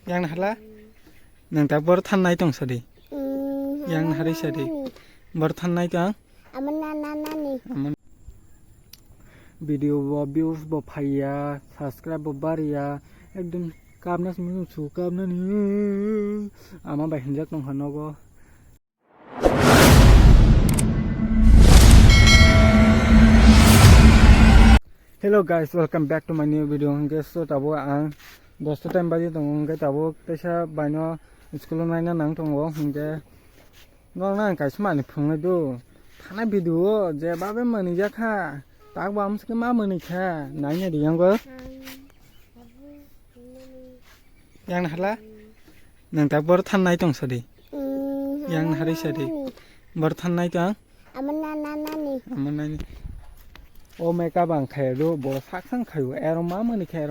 yang hala nang ta bor than nai tong sadi yang hari sadi bor than nai tang aman video bo views bo phaya subscribe bo bariya ekdom kamna smu su kamna ni ama bai hinjak tong hanogo. Hello guys, welcome back to my new video. So tabo ang dosto time baji tong ngai tabo pesa baino school naina nang tongo hingge ngong nang kai smani phungai do thana video je babe mani jakha tak bam ske ma mani kha naina diyang go yang hala nang ta bor than nai tong sadi yang hari sadi bor than nai tang aman nani o meka bang khairu bo saksang khayu aroma mani kha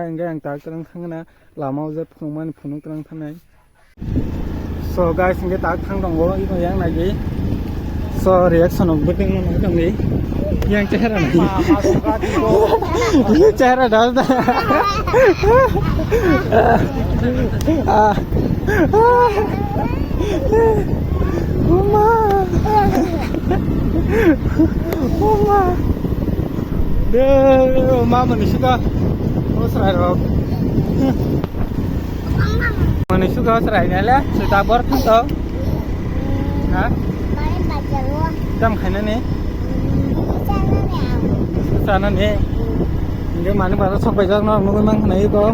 enga ang ta krang thangna lamau je phungman phunu krang thanai. So guys enga ta thang dong go ino yang nai gi so reaction of buting no dong ni yang chehra nai ye chehra dal da Oma Deh, mama ni suka, serai rok. Mana suka serai ni lah, sudah bertemu tu. Hah? Jam kena ni? Sana ni. Ini mana baru sampai jauh nak nunggu mang kena itu.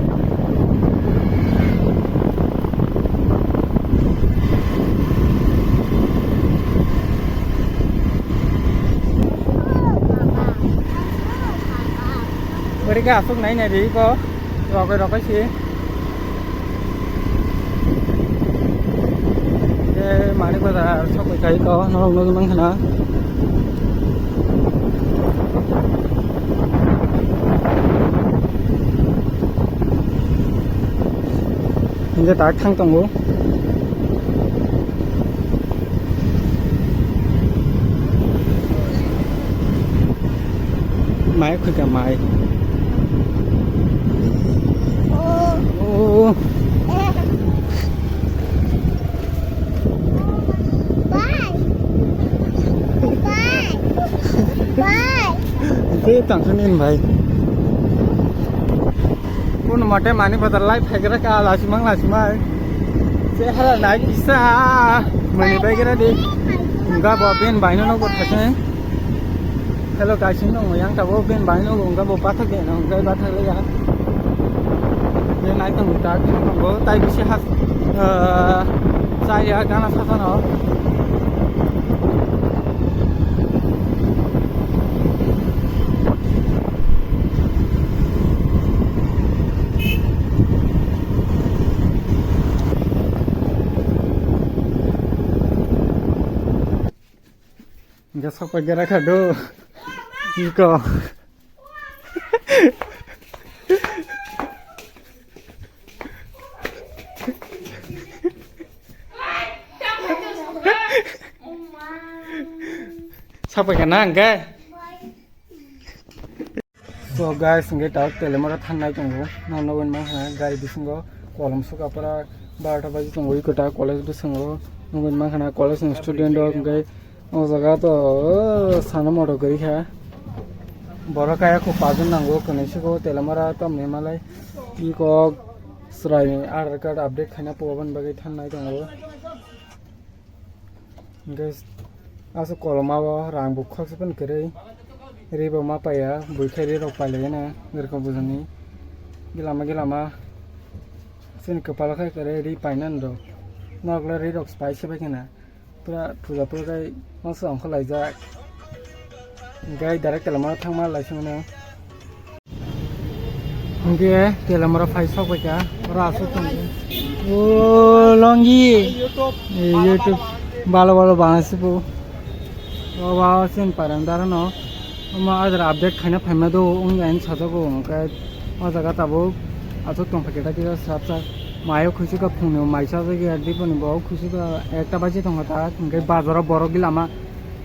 Mereka asuk naik ni ko, rokai sih. Mana pada sampai kaya ko, nongol mang kena. Ini tak thang tunggu. Mai khui cả mai. Itu tangsunin भाई. Pun mate mani bederlai pegera ka lasimang. Sehara naik bisa. Mani pegera di. Enggak bawa ben baino no buat kasih. Hello guys, ini yang tahu ben baino enggak bawa patok ya, enggak patok lagi ya. Ini naik tanggung tak, bawa tai bisa has. Saya karena sana. Gak sampai gerak kado, Niko. Sampai kena enggak? So guys, enggak tahu telemara thanai tunggu, nanawan mah gari bisingo, kolam suka para 12 baji tunggu ikut college bisingo, nungguin mah kena college student dong enggak. O jaga to sana moto gari kha boro kaya ko pajun nango kanisi ko telamara to memalai iko srai aadhar card update khana poban bagai thanai tango guys aso koloma wa rang bu khoksepan kare riba ma paya buikhari ro pale na gerko bujani gilama sin kepala khai kare ri painan do nogla ri rok spice ba kena pura puja kai masuk angkau lajak, gay direct telamara thangma laisungna, gay telamara faisok baca, rasu tunggu, oh longi, YouTube, balo banasi bu, oh sin parang darano, ma ada update khana phama do, unggain sajago, gay, oh jaga tabu, asuk tong paketa kita sabsa. Mayo khusi ka phungno maisa jagi addi pani bo khusi ka ekta baji thongata ngai bazar boro gilama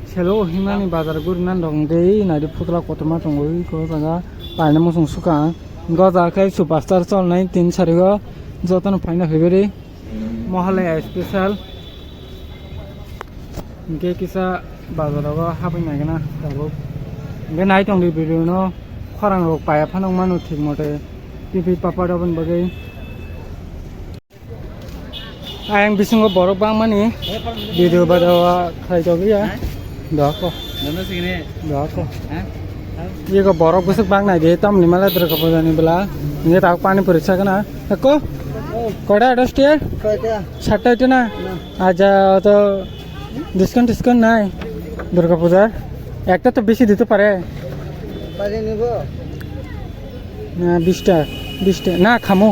selo himani bazar gurnan dong dei nadi putla kotoma tongoi ko jaga paina musung suka गजाखै superstar चलनाय 3-4 go जतन फाइना फैबेरि Mahalaya special इनके किसा बाजाराव हाबैनो नागिरना दाबो बे नाय दं दि भिडिअनो खरां रग पाया फानों मानु ठीक मते पिपि पापा दाबन बगै आयं बिसंगो बरक बां मानि भिडिअ बादावा खायदो गैया दाको नोंनो सिगने दाको हां ये को बरक बसक बां नाय दे तम निमाला दर को जानि बेला ये ताक पानी परीक्षा कना को कड़ा अडस्टियर कयटा 7टा इतना आजा तो डिस्काउंट নাই दुर्गा पूजा একটা তো বেশি দিতে পারে পারে নিব না 20টা না খামু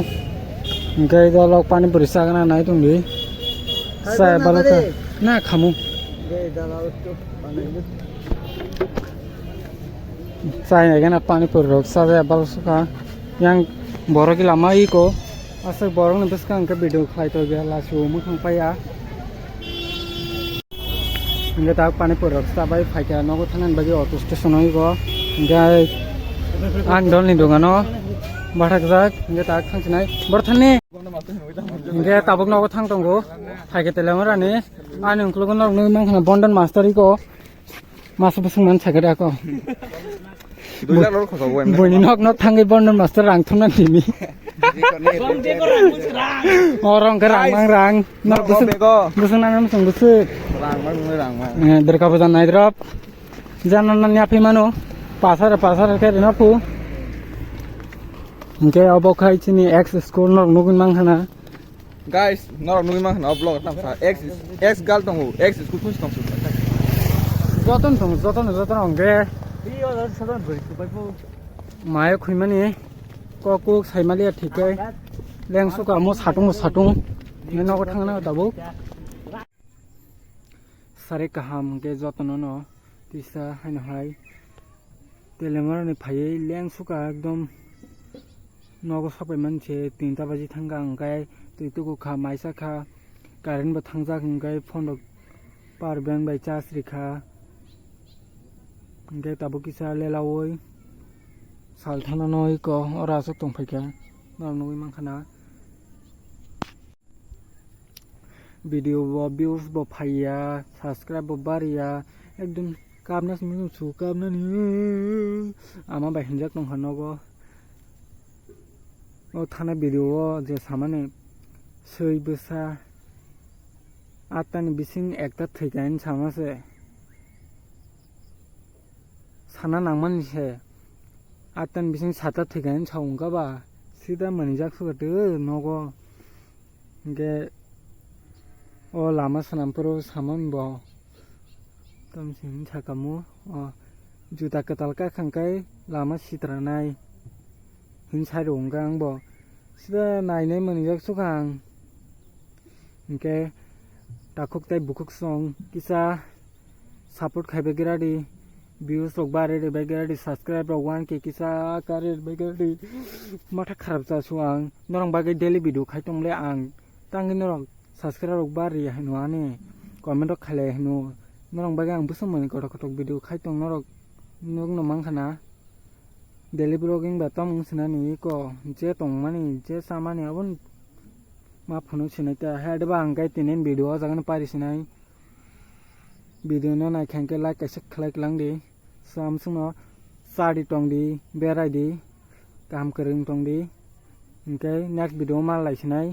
গাই দলক পানি পরিষ্কার না নাই তুমি সাই বালকা না খামু দে দালাও তো পানি साई ना पानी पर रोक साजा बालसुका yang borok lama iko asal borok nih beska angka video khai to gaya lasu mukang paya enggak tahu पानी पर रोक sabai phaika nogo thanan bagi auto station iko enggak andol ni dongano bathak jak enggak tahu khangsinai borthani enggak tabuk nogo thang tonggo phaike telemarani ani ungklugon nog nang mangkhana bondon master iko masuk besungman sagada ko দুইলা লর খসাব এম বনি নক নক থাঙ্গি বন্ডন master রাং থুনা দিনি orang ke rang nak busuk nanam sung busuk berka pujan naik drop jalan nanya manu pasar ke napu oke abok hai sini X school nok nungguin manghana guys norok nungguin manghana vlog tamsa X gal tongu X school push tongsu joton ongge माया खुइमानि ककु साइमालिया ठीकै लेंसुका मो साटुं नगो थांना दाबो सारे काहाम के जतन न तिसा हाइन हाय तेलेमरनि फायै लेंसुका एकदम नगो सबै मानसे 3टा बाजि थांगा अंगाय तुइतुगु खा माइसा खा कारेन्ट बो थांजा अंगाय फन पार बेंक बाय चास्रिखा Oke, tabu kisah lelawoi salthana noi ko ora sok tong phaika noi mangkhana video bo views bo phaiya subscribe bo bariya ekdom kamna smu su kamna ni ama ba hinjak tong hanogo o thana video o je samane sei besa atani bising ekta thaikan samase sana nangman se atan bising sata thigan chaungga ba sida manijak sugate nogo ge o lama sanampro saman bo tamsin chakamu o juta katalka khangkai lama sitranai hinsai ronggang bo sida nainai manijak sugang ge takuk tai bukuk song kisa support khaibe giradi views log bare re bagari subscribe log 1k kisa kare bagari mata kharap ja suang norong bagai daily video khaitong le ang tangi norong subscribe log bare ya hanu ani comment ok khale hanu norong bagai ang busum mani kotok video khaitong norok nog no mangkhana daily vlogging ba tom sinani ko je tong mani je samani abun ma phonu sinai ta head ba ang gai tinen video jagan pari sinai video no nai khanke like kaise khlai klang di samsung no sari tong di berai di kam kering tong di okay next video ma lai sinai